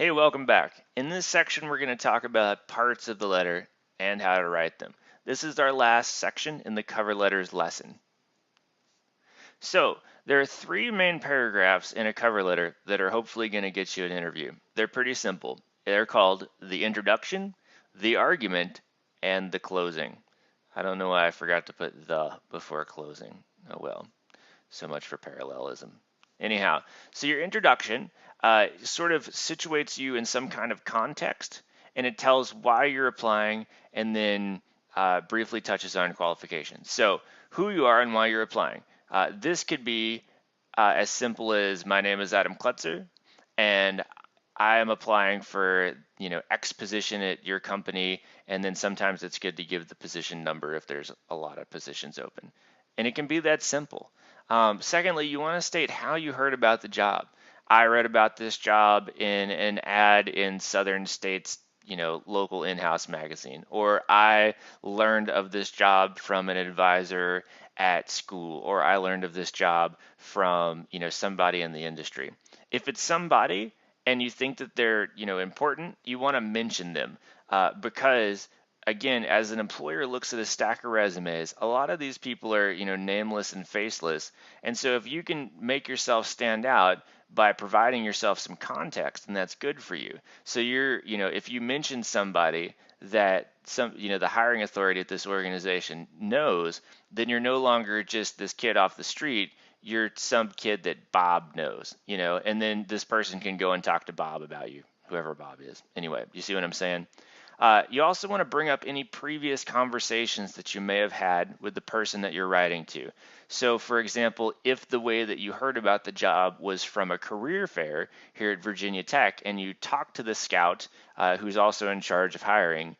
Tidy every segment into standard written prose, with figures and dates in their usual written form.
Hey, welcome back. In this section, we're going to talk about parts of the letter and how to write them. This is our last section in the cover letters lesson. So, there are three main paragraphs in a cover letter that are hopefully going to get you an interview. They're pretty simple. They're called the introduction, the argument, and the closing. I don't know why I forgot to put the before closing. Oh well, so much for parallelism. Anyhow, so your introduction sort of situates you in some kind of context, and it tells why you're applying, and then briefly touches on qualifications. So who you are and why you're applying. This could be as simple as my name is Adam Klutzer, and I am applying for X position at your company, and then sometimes it's good to give the position number if there's a lot of positions open. And it can be that simple. Secondly, you want to state how you heard about the job. I read about this job in an ad in Southern States, local in-house magazine, or I learned of this job from an advisor at school, or I learned of this job from, somebody in the industry. If it's somebody and you think that they're, important, you want to mention them because again, as an employer looks at a stack of resumes, a lot of these people are, nameless and faceless. And so if you can make yourself stand out by providing yourself some context, then that's good for you. So if you mention somebody that the hiring authority at this organization knows, then you're no longer just this kid off the street. You're some kid that Bob knows, and then this person can go and talk to Bob about you, whoever Bob is. Anyway, you see what I'm saying? You also want to bring up any previous conversations that you may have had with the person that you're writing to. So, for example, if the way that you heard about the job was from a career fair here at Virginia Tech, and you talked to the scout who's also in charge of hiring,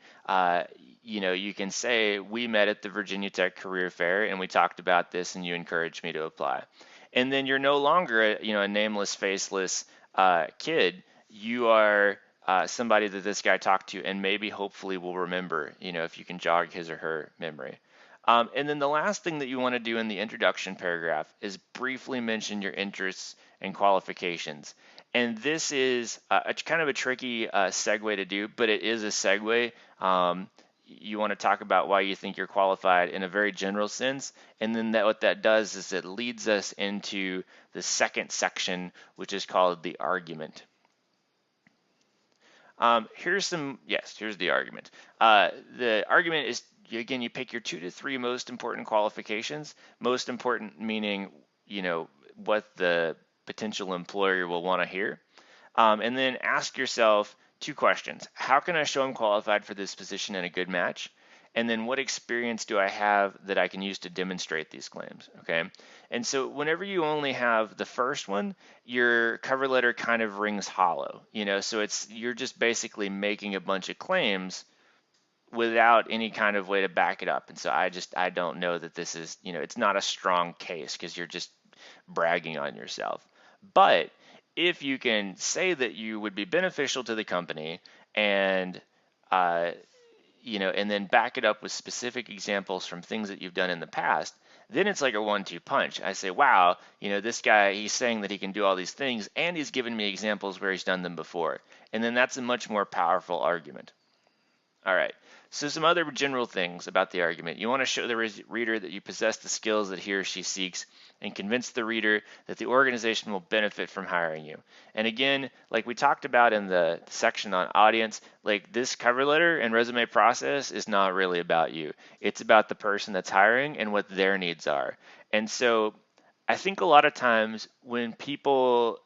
you can say, we met at the Virginia Tech career fair and we talked about this and you encouraged me to apply. And then you're no longer a nameless, faceless kid. You are somebody that this guy talked to and maybe hopefully will remember, if you can jog his or her memory. And then the last thing that you want to do in the introduction paragraph is briefly mention your interests and qualifications. And this is a kind of a tricky segue to do, but it is a segue. You want to talk about why you think you're qualified in a very general sense. And then what that does is it leads us into the second section, which is called the argument. Here's the argument. The argument is, again, you pick your 2 to 3 most important qualifications. Most important meaning, what the potential employer will want to hear. And then ask yourself 2 questions. How can I show I'm qualified for this position and a good match? And then what experience do I have that I can use to demonstrate these claims, okay? And so whenever you only have the first one, your cover letter kind of rings hollow, so you're just basically making a bunch of claims without any kind of way to back it up. And so I don't know that this is, it's not a strong case because you're just bragging on yourself. But if you can say that you would be beneficial to the company and and then back it up with specific examples from things that you've done in the past, then it's like a 1-2 punch. I say, wow, this guy, he's saying that he can do all these things and he's given me examples where he's done them before. And then that's a much more powerful argument. All right, so some other general things about the argument. You want to show the reader that you possess the skills that he or she seeks and convince the reader that the organization will benefit from hiring you. And again, like we talked about in the section on audience, like this cover letter and resume process is not really about you. It's about the person that's hiring and what their needs are. And so I think a lot of times when people,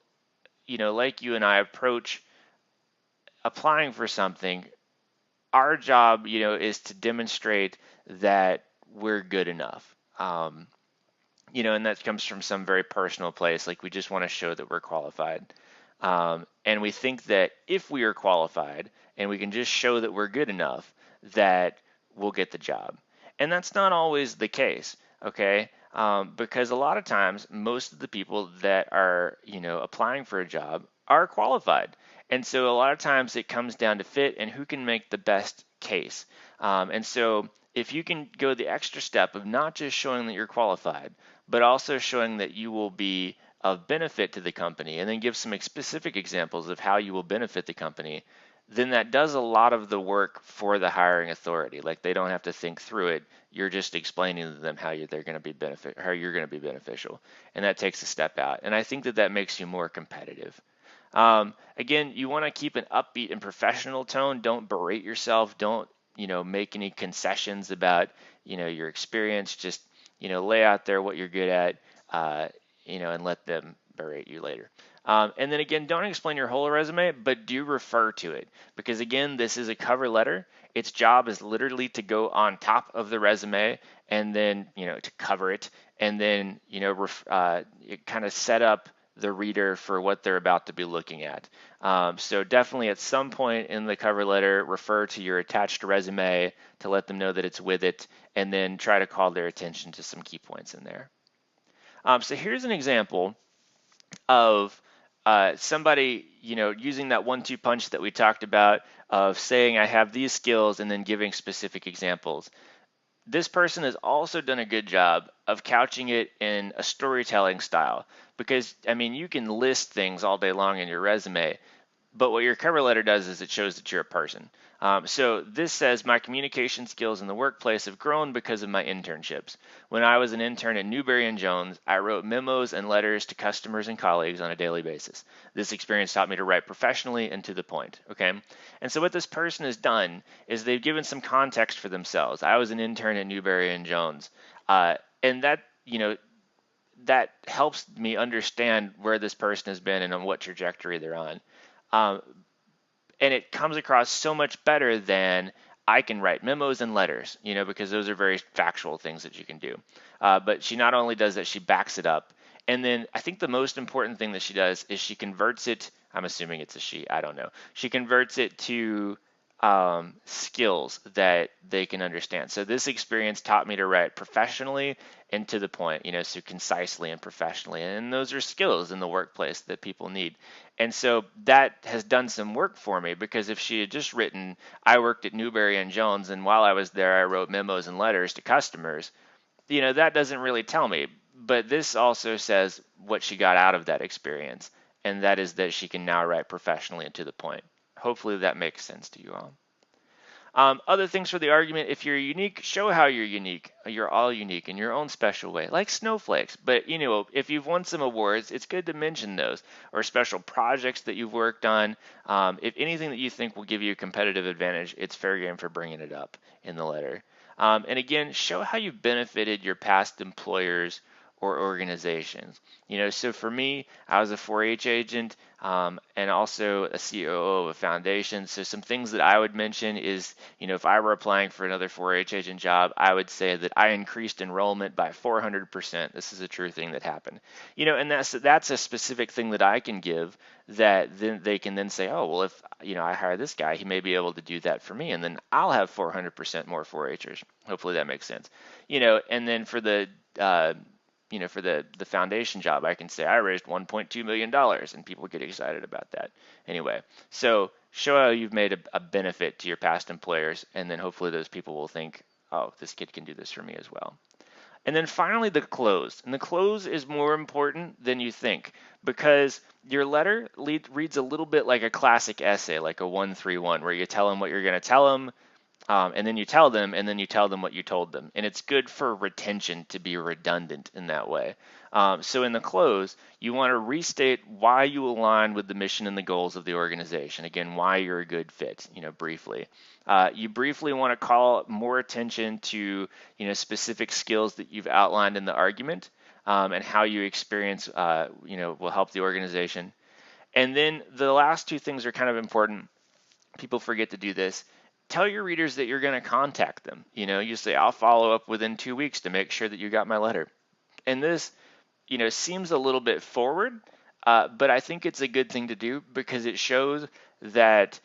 like you and I approach applying for something, our job, is to demonstrate that we're good enough. And that comes from some very personal place. Like we just want to show that we're qualified. And we think that if we are qualified and we can just show that we're good enough, that we'll get the job. And that's not always the case, okay? Because a lot of times, most of the people that are, applying for a job are qualified. And so a lot of times it comes down to fit and who can make the best case. And so if you can go the extra step of not just showing that you're qualified, but also showing that you will be of benefit to the company, and then give some specific examples of how you will benefit the company, then that does a lot of the work for the hiring authority. Like they don't have to think through it. You're just explaining to them they're going to be how you're going to be beneficial, and that takes a step out. And I think that makes you more competitive. Again, you want to keep an upbeat and professional tone. Don't berate yourself. Don't, make any concessions about, your experience. Just, lay out there what you're good at, and let them berate you later. And then again, don't explain your whole resume, but do refer to it. Because again, this is a cover letter. Its job is literally to go on top of the resume and then, to cover it and then, kind of set up the reader for what they're about to be looking at. So definitely at some point in the cover letter, refer to your attached resume to let them know that it's with it, and then try to call their attention to some key points in there. So here's an example of somebody, using that 1-2 punch that we talked about of saying I have these skills and then giving specific examples. This person has also done a good job of couching it in a storytelling style because, you can list things all day long in your resume, but what your cover letter does is it shows that you're a person. So this says, my communication skills in the workplace have grown because of my internships. When I was an intern at Newberry & Jones, I wrote memos and letters to customers and colleagues on a daily basis. This experience taught me to write professionally and to the point, okay? And so what this person has done is they've given some context for themselves. I was an intern at Newberry & Jones, and that, that helps me understand where this person has been and on what trajectory they're on. And it comes across so much better than I can write memos and letters, because those are very factual things that you can do. But she not only does that, she backs it up. And then I think the most important thing that she does is she converts it. I'm assuming it's a she. I don't know. She converts it to skills that they can understand. So this experience taught me to write professionally and to the point, so concisely and professionally. And those are skills in the workplace that people need. And so that has done some work for me, because if she had just written, I worked at Newberry & Jones, and while I was there, I wrote memos and letters to customers, that doesn't really tell me. But this also says what she got out of that experience, and that is that she can now write professionally and to the point. Hopefully that makes sense to you all. Other things for the argument: if you're unique, show how you're unique. You're all unique in your own special way, like snowflakes. But if you've won some awards, it's good to mention those, or special projects that you've worked on. If anything that you think will give you a competitive advantage, it's fair game for bringing it up in the letter. And again, show how you've benefited your past employers or organizations. So for me, I was a 4-H agent and also a COO of a foundation. So some things that I would mention is, if I were applying for another 4-H agent job, I would say that I increased enrollment by 400%. This is a true thing that happened. And that's a specific thing that I can give that then they can then say, oh, well, if I hire this guy, he may be able to do that for me, and then I'll have 400% more 4-Hers. Hopefully that makes sense. And then for the for the foundation job, I can say I raised $1.2 million, and people get excited about that. Anyway, so show how you've made a benefit to your past employers, and then hopefully those people will think, oh, this kid can do this for me as well. And then finally, the close. And the close is more important than you think, because your letter reads a little bit like a classic essay, like a 1-3-1, where you tell them what you're going to tell them, and then you tell them, and then you tell them what you told them. And it's good for retention to be redundant in that way. So in the close, you want to restate why you align with the mission and the goals of the organization. Again, why you're a good fit, briefly. You briefly want to call more attention to, specific skills that you've outlined in the argument, and how you experience, will help the organization. And then the last two things are kind of important. People forget to do this. Tell your readers that you're going to contact them. You say, I'll follow up within 2 weeks to make sure that you got my letter. And this, seems a little bit forward, but I think it's a good thing to do, because it shows that,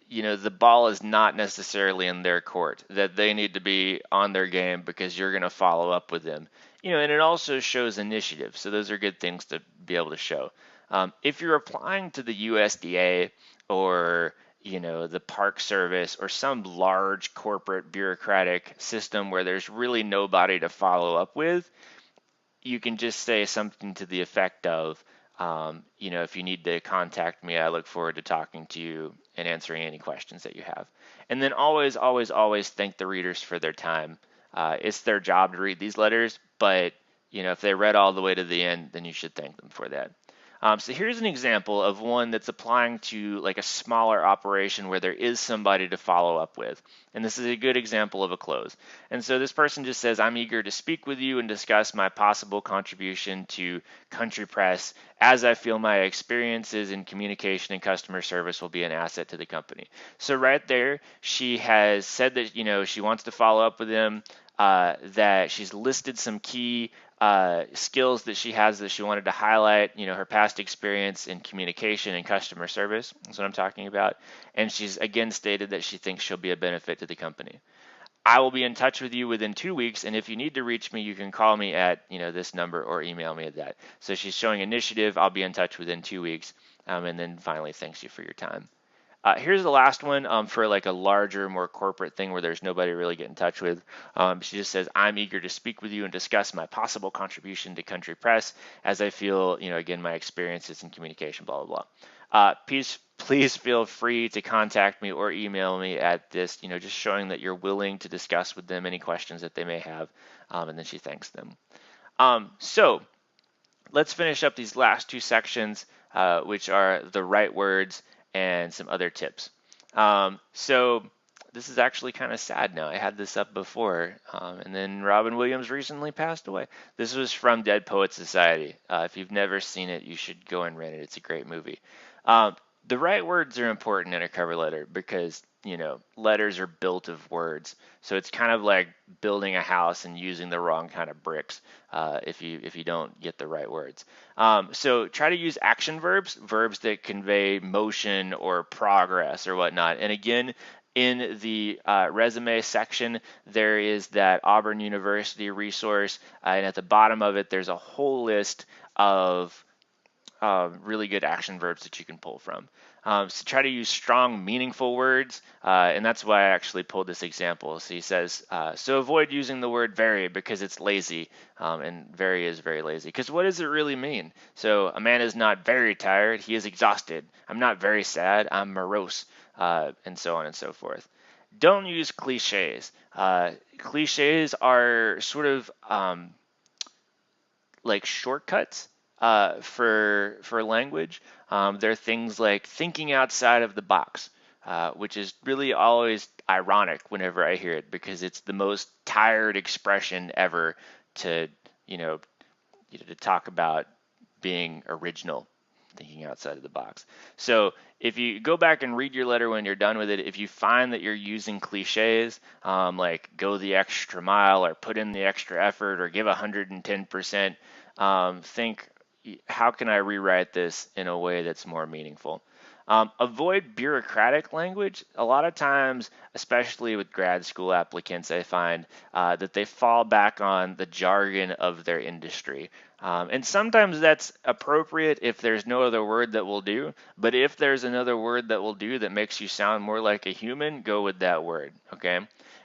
the ball is not necessarily in their court, that they need to be on their game because you're going to follow up with them. And it also shows initiative. So those are good things to be able to show. If you're applying to the USDA or the Park Service or some large corporate bureaucratic system where there's really nobody to follow up with, you can just say something to the effect of, if you need to contact me, I look forward to talking to you and answering any questions that you have. And then always, always, always thank the readers for their time. It's their job to read these letters, but if they read all the way to the end, then you should thank them for that. So here's an example of one that's applying to like a smaller operation where there is somebody to follow up with. And this is a good example of a close. And so this person just says, I'm eager to speak with you and discuss my possible contribution to Country Press, as I feel my experiences in communication and customer service will be an asset to the company. So right there, she has said that, she wants to follow up with him, that she's listed some key skills that she has that she wanted to highlight, her past experience in communication and customer service. That's what I'm talking about. And she's again stated that she thinks she'll be a benefit to the company. I will be in touch with you within 2 weeks, and if you need to reach me, you can call me at this number or email me at that. So she's showing initiative. I'll be in touch within 2 weeks, and then finally, thanks you for your time. Here's the last one for like a larger, more corporate thing where there's nobody really get in touch with. She just says, I'm eager to speak with you and discuss my possible contribution to Country Press, as I feel, again, my experiences in communication, blah, blah, blah. Please feel free to contact me or email me at this, just showing that you're willing to discuss with them any questions that they may have. And then she thanks them. So let's finish up these last two sections, which are the right words and some other tips. So this is actually kind of sad now. I had this up before, and then Robin Williams recently passed away. This was from Dead Poets Society. If you've never seen it, you should go and rent it. It's a great movie. The right words are important in a cover letter because, letters are built of words. So it's kind of like building a house and using the wrong kind of bricks if you don't get the right words. So try to use action verbs that convey motion or progress or whatnot. And again, in the resume section, there is that Auburn University resource, and at the bottom of it, there's a whole list of really good action verbs that you can pull from. So try to use strong, meaningful words, and that's why I actually pulled this example. So he says, so avoid using the word very because it's lazy, and very is very lazy. Because what does it really mean? So a man is not very tired, he is exhausted. I'm not very sad, I'm morose, and so on and so forth. Don't use cliches. Cliches are sort of like shortcuts for language. There are things like thinking outside of the box, which is really always ironic whenever I hear it because it's the most tired expression ever to to talk about being original, thinking outside of the box. So if you go back and read your letter when you're done with it, if you find that you're using cliches like go the extra mile or put in the extra effort or give 110%, think, how can I rewrite this in a way that's more meaningful? Avoid bureaucratic language. A lot of times, especially with grad school applicants, I find that they fall back on the jargon of their industry. And sometimes that's appropriate if there's no other word that will do. But if there's another word that will do that makes you sound more like a human, go with that word, okay?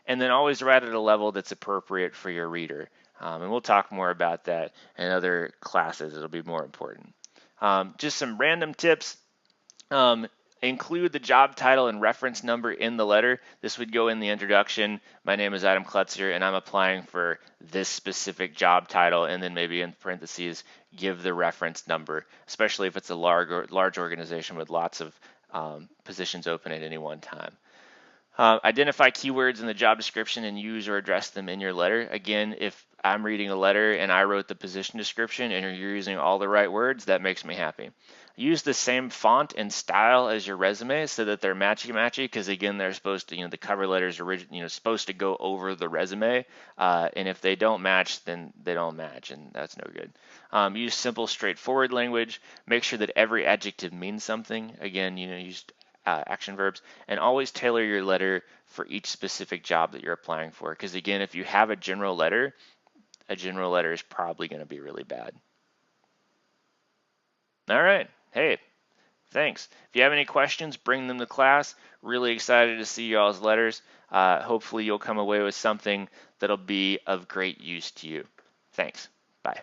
And then always write at a level that's appropriate for your reader. And we'll talk more about that in other classes. It'll be more important. Just some random tips. Include the job title and reference number in the letter. This would go in the introduction. My name is Adam Klutzer, and I'm applying for this specific job title, and then maybe in parentheses, give the reference number, especially if it's a large organization with lots of positions open at any one time. Identify keywords in the job description and use or address them in your letter. Again, if I'm reading a letter and I wrote the position description and you're using all the right words, that makes me happy. Use the same font and style as your resume so that they're matchy-matchy, because again, they're supposed to, the cover letter's supposed to go over the resume, and if they don't match, then they don't match, and that's no good. Use simple, straightforward language. Make sure that every adjective means something. Again, use action verbs, and always tailor your letter for each specific job that you're applying for, because again, if you have a general letter is probably going to be really bad. All right. Hey, thanks. If you have any questions, bring them to class. Really excited to see y'all's letters. Hopefully you'll come away with something that'll be of great use to you. Thanks. Bye.